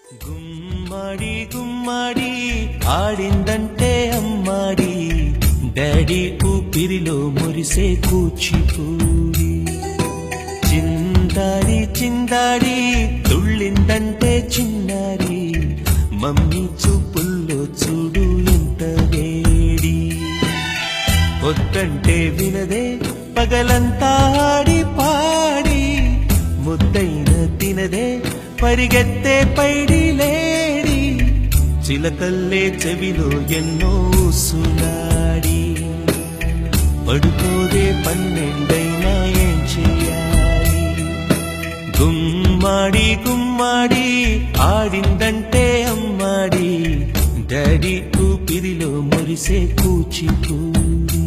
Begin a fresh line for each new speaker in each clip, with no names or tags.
గుమ్మడి గుమ్మడి ఆడిందంటే అమ్మాడి daddy ఊపిరిలో మురిసే కూచిపూడి చిందాడి చిందాడి తుళ్ళిందంటే చిన్నారి మమ్మీ చూపుల్లో చూడు ఎంత వేడి వద్దంటే వినదే పగలంతా ఆడి పాడి ముద్దైన తినదే పరిగెత్తే పైడి లేడి చిలకల్లే చెవిలో ఎన్నో సులాడి పడుకోదే పన్నెండైనా ఏం చెయ్యాలి గుమ్మాడి గుమ్మాడి ఆడిందంటే అమ్మాడి డాడీ ఊపిరిలో మురిసే కూచిపూడి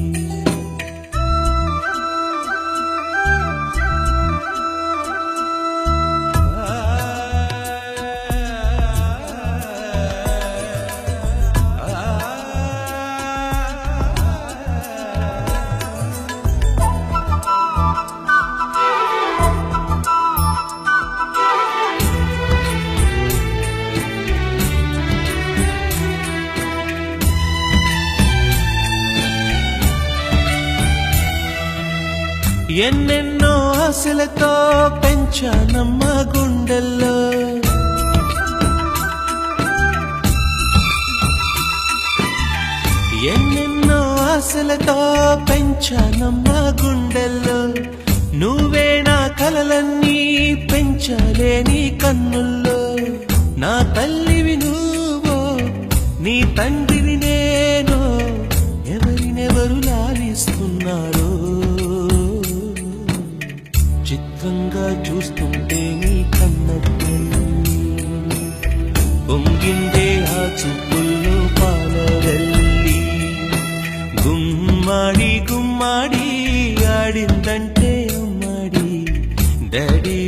ఎన్నెన్నో ఆశలతో పెంచానమ్మ గుండెల్లో ఎన్నెన్నో ఆశలతో పెంచానమ్మ గుండెల్లో నువ్వే నా కలలన్నీ పెంచాలే నీ కన్నుల్లో నా తల్లివి నువ్వో నీ తండ్రిని నేను ఎవరినెవరు లాలిస్తున్నారో చిత్రంగా చూస్తుంటే నీ కన్నట్టు పొంగిందే ఆ చూపుల్లో పాలవెల్లి గుమ్మాడి గుమ్మాడి ఆడిందంటే అమ్మాడి డాడీ